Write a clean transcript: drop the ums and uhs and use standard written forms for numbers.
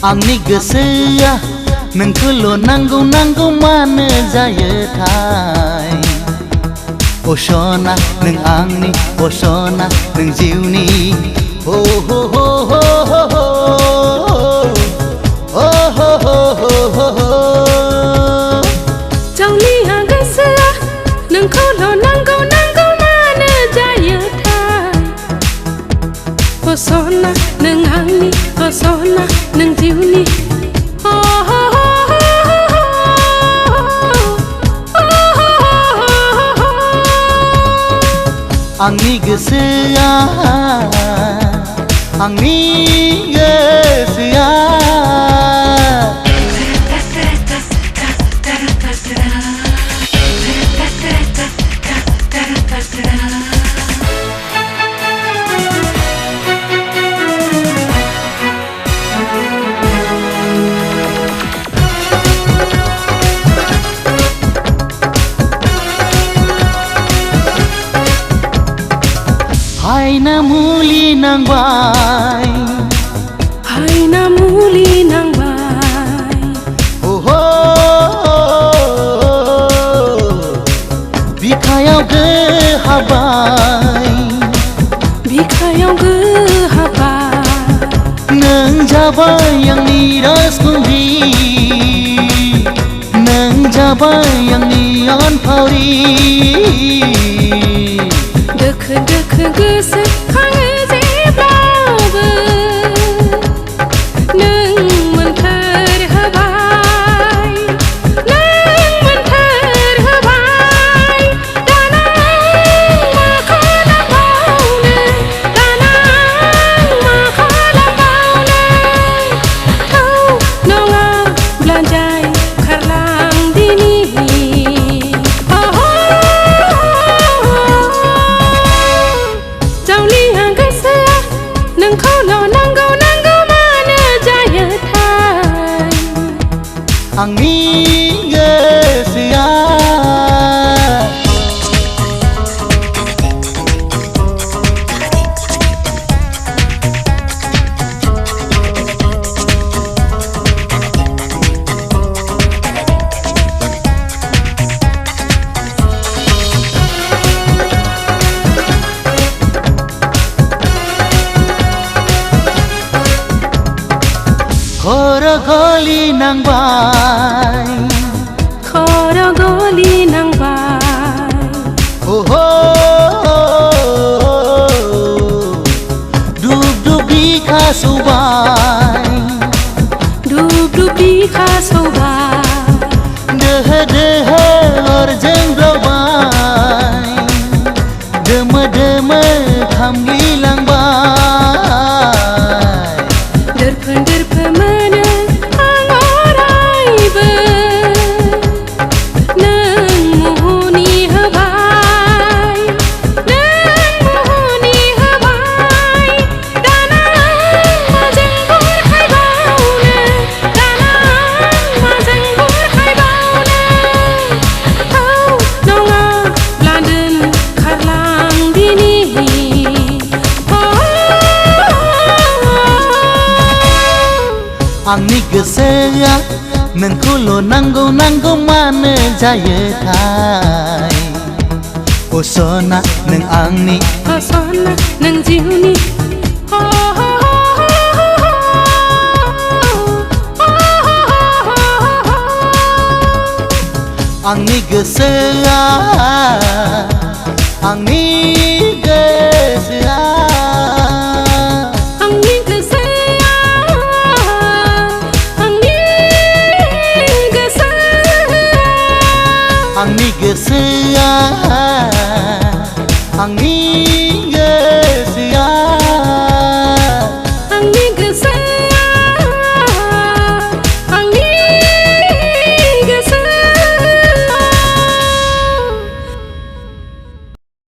आंनि गोसोआ नोंखौल' नांगौ नांगौ मानो जायोथाय अ सना नों आंनि अ सना नों जिउनि हो हो हो हो हो हो हो हो हो जावलिया गोसोआ नोंखौल' नांगौ नांगौ मानो जायोथाय अ सना नों आंनि अ सना नों जिउनि आंनि गोसोआ आंनि गोसोआ हायना मुलि नांबाय हायना मुलि नांबाय ओहो बिखायाव गोहाबाय बिखायाव गोहाबाय नों जाबाय आंनि राजकुमारी नों जाबाय आंनि अनफावरि दोखो दोखो गोसोखाङो जेब्लाबो नों मोन्थोर होबाय नों मोन्थोर होबाय दाना मा खालामबावनो दाना मा खालामबावनो थौ नङाब्ला जाय खारलांदिनि जावलिया गोसोआ नोंखौल' नांगौ नांगौ मानो जायोथाय आंनि गोसोआ खर' गलि नांबाय खर' गलि नांबाय ओहो दुब दुब बिखा सौबाय दुब दुब बिखा सौबाय दोहो दोहो अरजों ब्लावबाय दोमो दोमो खामग्लिलांबाय दोरफो दोरफो मोनो आं अरायबो नों मुहुनि होबाय नों मुहुनि होबाय दाना माजों बुरखायबावनो दाना माजों बुरखायबावनो थौ नङाब्ला दोनखारलांदिनि आंनि गोसोआ नोंखौल' नांगौ नांगौ मानो जायोथाय अ सना नों आंनि अ सना नों जिउनि आंनि गोसोआ आंनि गोसोआ आंनि गोसोआ आंनि गोसोआ आंनि गोसोआ